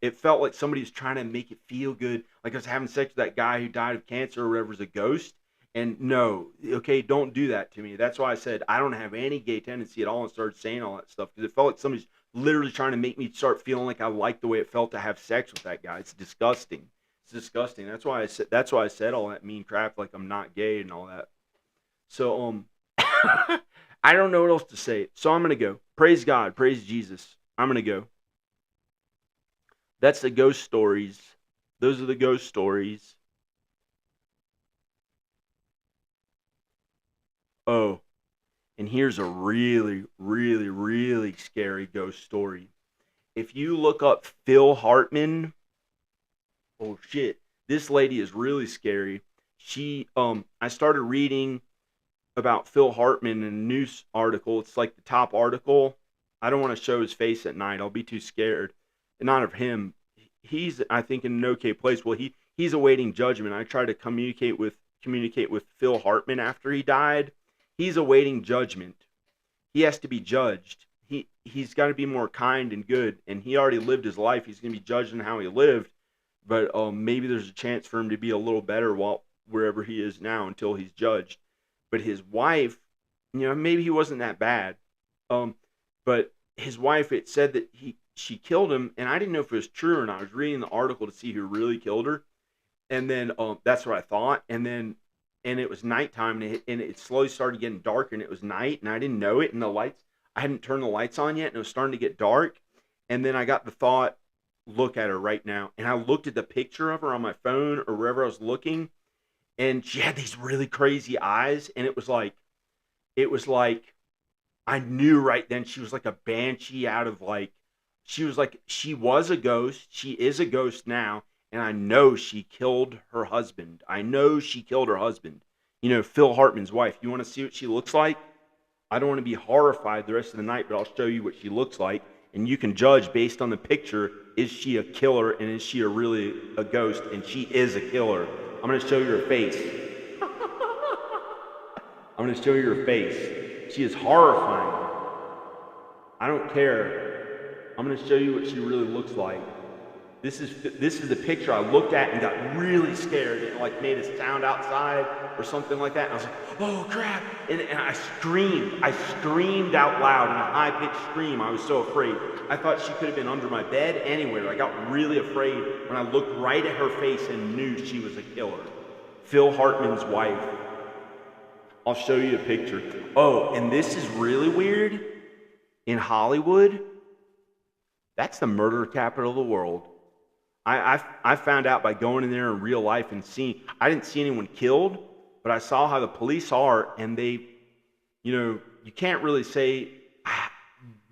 it felt like somebody's trying to make it feel good. Like I was having sex with that guy who died of cancer or whatever as a ghost. And no, okay, don't do that to me. That's why I said I don't have any gay tendency at all and started saying all that stuff because it felt like somebody's literally trying to make me start feeling like I like the way it felt to have sex with that guy. It's disgusting. It's disgusting. That's why I said all that mean crap like I'm not gay and all that. So I don't know what else to say. So I'm going to go. Praise God. Praise Jesus. I'm going to go. That's the ghost stories. Those are the ghost stories. Oh, and here's a really, really, really scary ghost story. If you look up Phil Hartman, oh shit, this lady is really scary. I started reading about Phil Hartman in a news article. It's like the top article. I don't want to show his face at night. I'll be too scared. And not of him. He's, I think, in an okay place. Well, he's awaiting judgment. I tried to communicate with Phil Hartman after he died. He's awaiting judgment. He has to be judged. He's got to be more kind and good. And he already lived his life. He's going to be judged on how he lived. But maybe there's a chance for him to be a little better wherever he is now until he's judged. But his wife, maybe he wasn't that bad. But his wife, it said that she killed him, and I didn't know if it was true or not. I was reading the article to see who really killed her, and then that's what I thought. And it was nighttime, and it slowly started getting dark, and it was night, and I didn't know it, and I hadn't turned the lights on yet, and it was starting to get dark. And then I got the thought, look at her right now, and I looked at the picture of her on my phone or wherever I was looking, and she had these really crazy eyes, and it was like I knew right then she was like a banshee out of she was a ghost. She is a ghost now, and I know she killed her husband. Phil Hartman's wife. You want to see what she looks like? I don't want to be horrified the rest of the night, but I'll show you what she looks like, and you can judge based on the picture, is she a killer and is she really a ghost? And she is a killer. I'm going to show you her face. I'm going to show you her face. She is horrifying. I don't care. I'm going to show you what she really looks like. This is the picture I looked at and got really scared. It like made a sound outside or something like that. And I was like, oh crap. And I screamed. I screamed out loud in a high-pitched scream. I was so afraid. I thought she could have been under my bed, anywhere. I got really afraid when I looked right at her face and knew she was a killer. Phil Hartman's wife. I'll show you a picture. Oh, and this is really weird. In Hollywood, that's the murder capital of the world. I found out by going in there in real life and seeing, I didn't see anyone killed, but I saw how the police are, and they, you can't really say,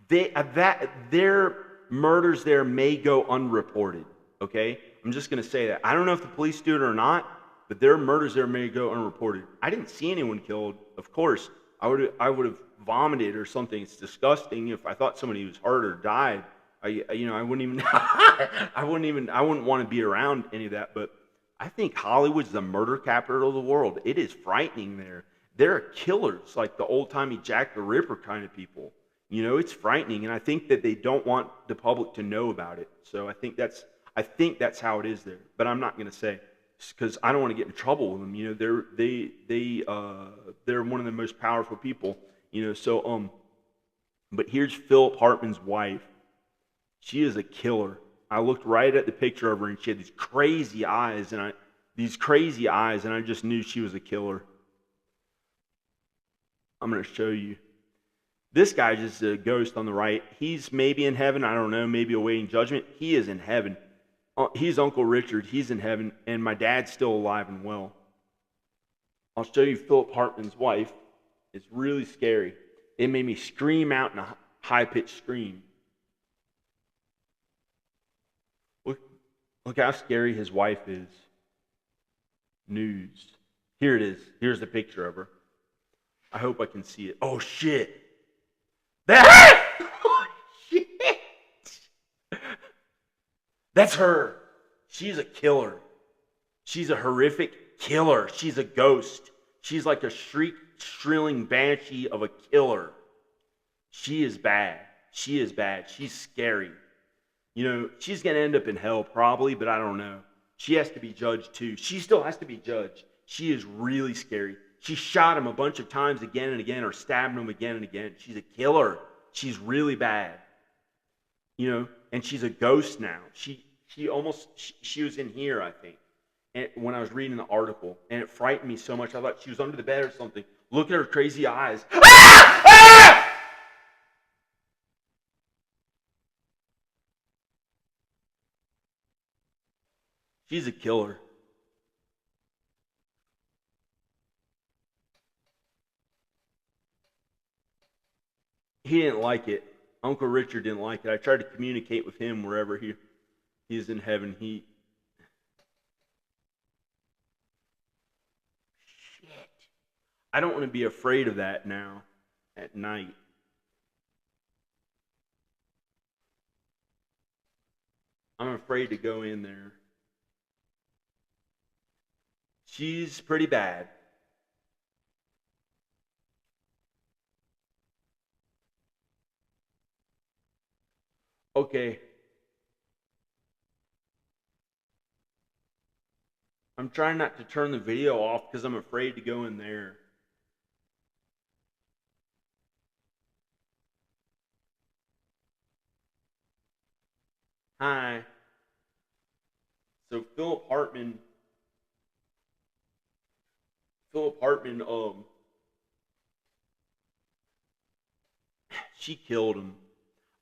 their murders there may go unreported, okay? I'm just going to say that. I don't know if the police do it or not, but their murders there may go unreported. I didn't see anyone killed. Of course, I would have vomited or something. It's disgusting if I thought somebody was hurt or died. I wouldn't even, I wouldn't want to be around any of that. But I think Hollywood's the murder capital of the world. It is frightening there. There are killers, like the old-timey Jack the Ripper kind of people. It's frightening, and I think that they don't want the public to know about it. So I think that's how it is there. But I'm not going to say, because I don't want to get in trouble with them. They're one of the most powerful people. But here's Philip Hartman's wife. She is a killer. I looked right at the picture of her, and she had these crazy eyes, and I just knew she was a killer. I'm going to show you. This guy's just a ghost on the right. He's maybe in heaven. I don't know. Maybe awaiting judgment. He is in heaven. He's Uncle Richard. He's in heaven, and my dad's still alive and well. I'll show you Philip Hartman's wife. It's really scary. It made me scream out in a high-pitched scream. Look how scary his wife is. News. Here it is. Here's the picture of her. I hope I can see it. Oh, shit. Oh, shit. That's her. She's a killer. She's a horrific killer. She's a ghost. She's like a shrilling banshee of a killer. She is bad. She is bad. She's scary. She's going to end up in hell probably, but I don't know. She has to be judged too. She still has to be judged. She is really scary. She shot him a bunch of times again and again, or stabbed him again and again. She's a killer. She's really bad. And she's a ghost now. She was in here, I think, and when I was reading the article, and it frightened me so much. I thought she was under the bed or something. Look at her crazy eyes. She's a killer. He didn't like it. Uncle Richard didn't like it. I tried to communicate with him wherever he is in heaven. Shit. I don't want to be afraid of that now at night. I'm afraid to go in there. She's pretty bad. Okay. I'm trying not to turn the video off because I'm afraid to go in there. Hi. So Philip Hartman, she killed him.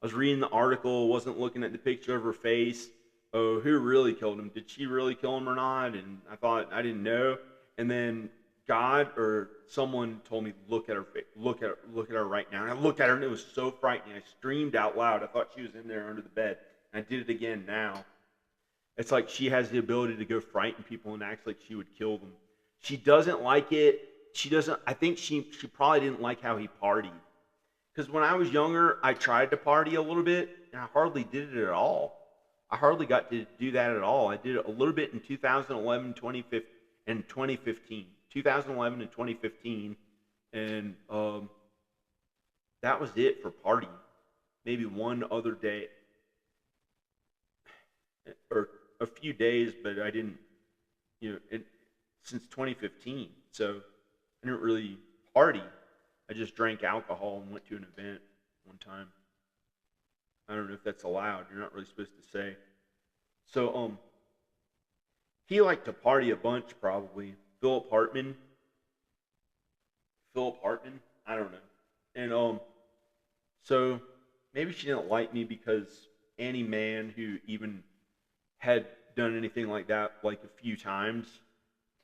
I was reading the article, wasn't looking at the picture of her face. Oh, who really killed him? Did she really kill him or not? And I thought, I didn't know. And then God or someone told me, look at her face, look at her right now. And I looked at her, and it was so frightening. I screamed out loud. I thought she was in there under the bed. And I did it again now. It's like she has the ability to go frighten people and act like she would kill them. She doesn't like it she doesn't. I think she probably didn't like how he partied. Because when I was younger, I tried to party a little bit, and I hardly did it at all. I hardly got to do that at all. I did it a little bit in 2011, 2015, and 2015. 2011 and 2015, and that was it for partying. Maybe one other day or a few days, but I didn't, since 2015. So I didn't really party. I just drank alcohol and went to an event one time. I don't know if that's allowed. You're not really supposed to say. So he liked to party a bunch probably. Philip Hartman. Philip Hartman. I don't know. And so maybe she didn't like me because any man who even had done anything like that like a few times,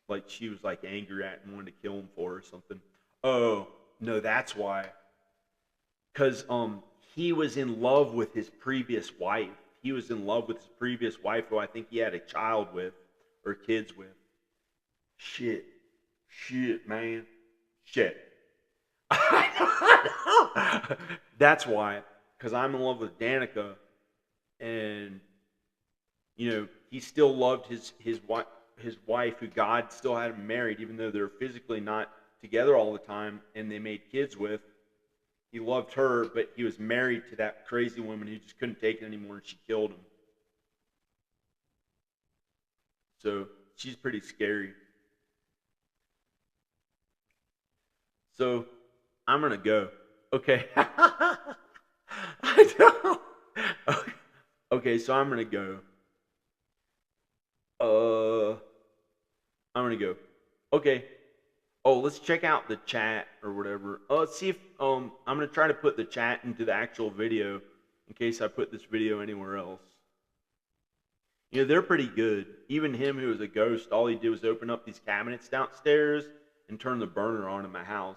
like she was like angry at and wanted to kill him for or something. Oh no, that's why. Because he was in love with his previous wife. He was in love with his previous wife, who I think he had a child with or kids with. Shit, shit, man, shit. That's why. Because I'm in love with Danica, and he still loved his wife, who God still had him married, even though they're physically not together all the time, and they made kids with. He loved her, but he was married to that crazy woman who just couldn't take it anymore, and she killed him. So she's pretty scary. So I'm gonna go. Okay. I know. Okay, so I'm gonna go. Uh, I'm gonna go. Okay. Oh, let's check out the chat or whatever. Let's see if I'm gonna try to put the chat into the actual video in case I put this video anywhere else. They're pretty good. Even him, who was a ghost, all he did was open up these cabinets downstairs and turn the burner on in my house.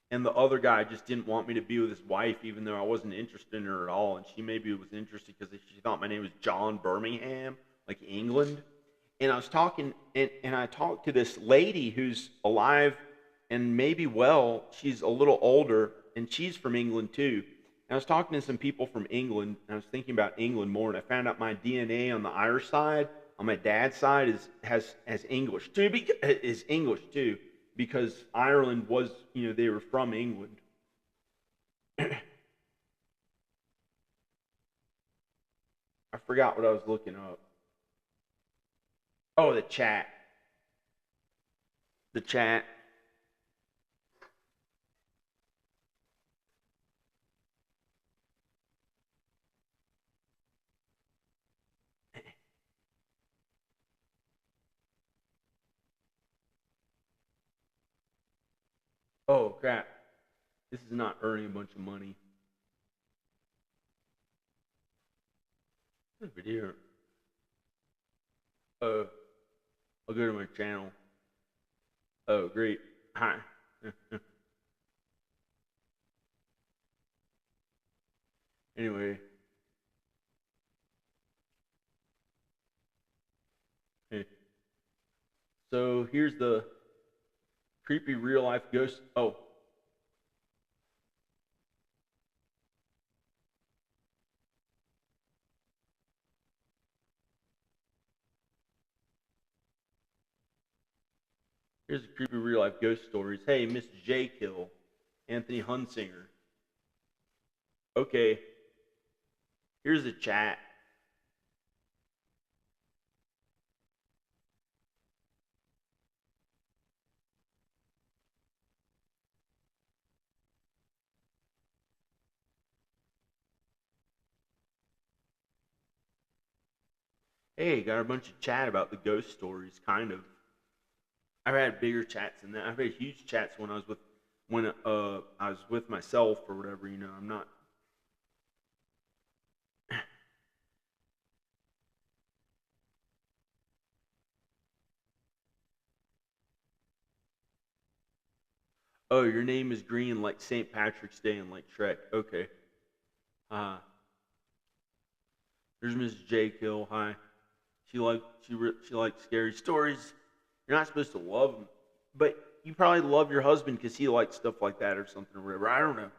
And the other guy just didn't want me to be with his wife, even though I wasn't interested in her at all. And she maybe was interested because she thought my name was John Birmingham, like England. And I was talking, and I talked to this lady who's alive and maybe well. She's a little older, and she's from England too. And I was talking to some people from England, and I was thinking about England more. And I found out my DNA on the Irish side, on my dad's side, has English too. Is English too, because Ireland was, they were from England. I forgot what I was looking up. Oh, the chat. The chat. Oh, crap. This is not earning a bunch of money. This video. I'll go to my channel. Oh, great. Hi. Anyway. Hey. So here's the creepy real life ghost. Oh. Here's the creepy real life ghost stories. Hey, Miss J Kill. Anthony Hunsinger. Okay. Here's the chat. Hey, got a bunch of chat about the ghost stories, kind of. I've had bigger chats than that. I've had huge chats when I was with myself or whatever. I'm not. Oh, your name is green like St. Patrick's Day and like Shrek. Okay. There's Mrs. J Kill. Hi. She likes scary stories. You're not supposed to love them, but you probably love your husband because he likes stuff like that or something or whatever. I don't know.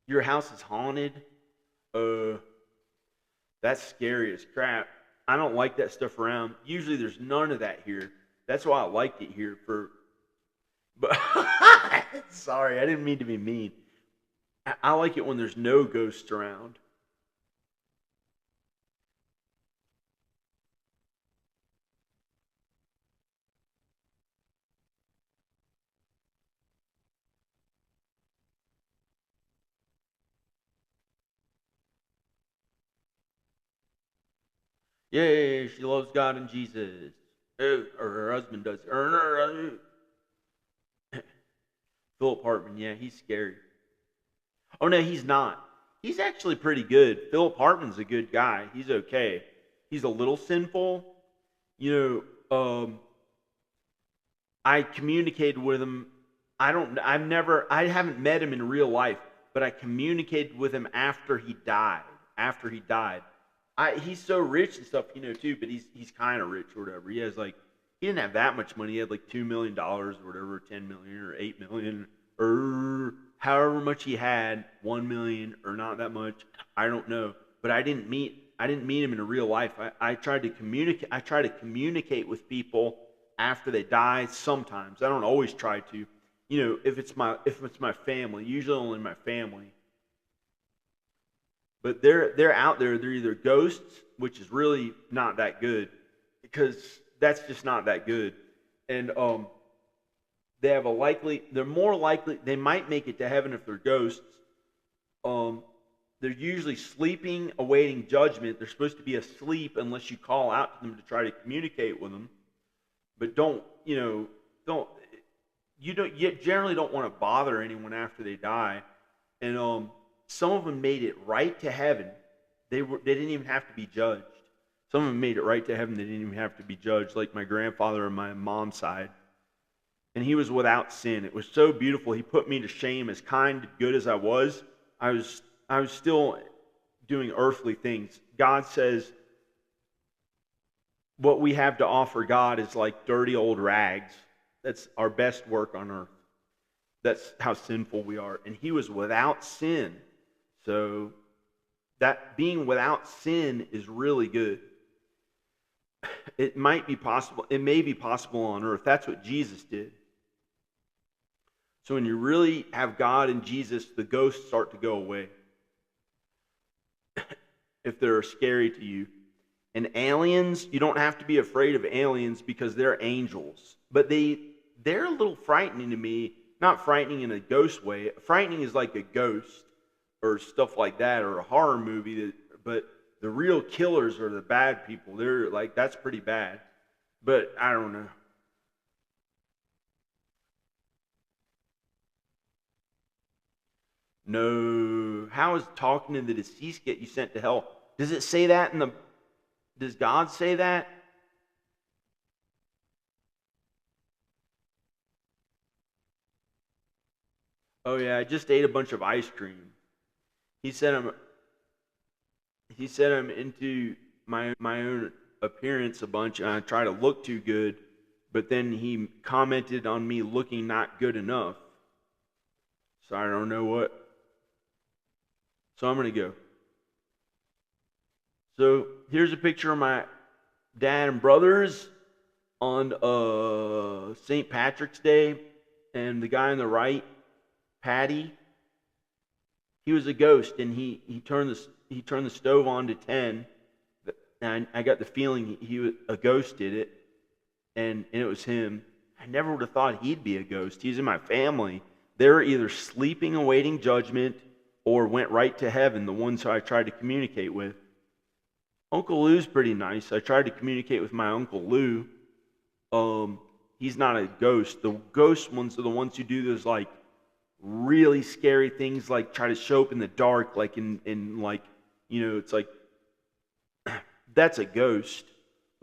Your house is haunted. Uh, that's scary as crap. I don't like that stuff around. Usually, there's none of that here. That's why I liked it here. But sorry, I didn't mean to be mean. I like it when there's no ghosts around. Yeah, she loves God and Jesus. Or her husband does. Philip Hartman, yeah, he's scary. Oh no, he's not. He's actually pretty good. Philip Hartman's a good guy. He's okay. He's a little sinful. You I communicated with him. I haven't met him in real life, but I communicated with him after he died. After he died, he's so rich and stuff, too. But he's kind of rich or whatever. He didn't have that much money. He had like $2 million or whatever, 10 million or 8 million or however much he had, 1 million or not that much. I don't know, but I didn't meet him in real life. I tried to communicate. I try to communicate with people after they die. Sometimes I don't always try to. If it's my family, usually only my family. But they're out there. They're either ghosts, which is really not that good, because that's just not that good, and they're more likely they might make it to heaven if they're ghosts. Um, they're usually sleeping, awaiting judgment. They're supposed to be asleep unless you call out to them to try to communicate with them. But don't you generally don't want to bother anyone after they die. And some of them made it right to heaven. They didn't even have to be judged. Some of them made it right to heaven. They didn't even have to be judged, like my grandfather on my mom's side. And he was without sin. It was so beautiful. He put me to shame. As kind and good as I was, I was still doing earthly things. God says what we have to offer God is like dirty old rags. That's our best work on earth. That's how sinful we are. And he was without sin. So that being without sin is really good. It might be possible. It may be possible on earth. That's what Jesus did. So when you really have God and Jesus, the ghosts start to go away if they're scary to you. And aliens, you don't have to be afraid of aliens because they're angels. But they're a little frightening to me. Not frightening in a ghost way. Frightening is like a ghost or stuff like that, or a horror movie. But the real killers are the bad people. They're like, that's pretty bad. But I don't know. No. How is talking to the deceased get you sent to hell? Does it say that in the Does God say that? Oh yeah, I just ate a bunch of ice cream. He said I'm into my own appearance a bunch, and I try to look too good, but then he commented on me looking not good enough. So I don't know what. So I'm gonna go. So here's a picture of my dad and brothers on St. Patrick's Day, and the guy on the right, Patty, he was a ghost, and he turned the stove on to 10. And I got the feeling a ghost did it, and it was him. I never would have thought he'd be a ghost. He's in my family. They're either sleeping awaiting judgment or went right to heaven, the ones who I tried to communicate with. Uncle Lou's pretty nice. I tried to communicate with my Uncle Lou. He's not a ghost. The ghost ones are the ones who do those like really scary things, like try to show up in the dark, like in like, it's like that's a ghost.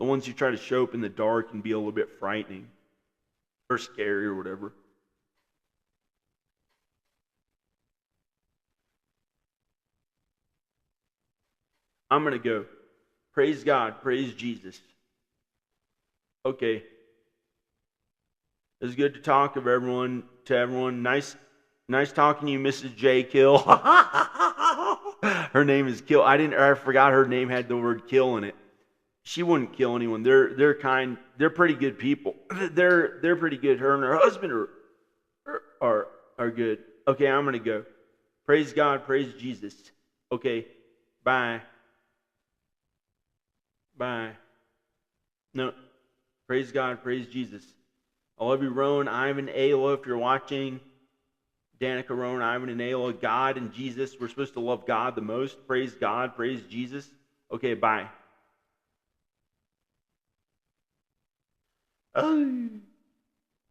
The ones who try to show up in the dark and be a little bit frightening or scary or whatever. I'm going to go. Praise God. Praise Jesus. Okay. It's good to talk to everyone. Nice talking to you, Mrs. J. Kill. Her name is Kill. I forgot her name had the word kill in it. She wouldn't kill anyone. They're kind. They're pretty good people. They're pretty good. Her and her husband are good. Okay, I'm gonna go. Praise God. Praise Jesus. Okay. Bye. Bye. No. Praise God. Praise Jesus. I love you, Roan, Ivan, Ayla, if you're watching. Danica, Roan, Ivan, and Ayla. God and Jesus. We're supposed to love God the most. Praise God. Praise Jesus. Okay, bye. Oh.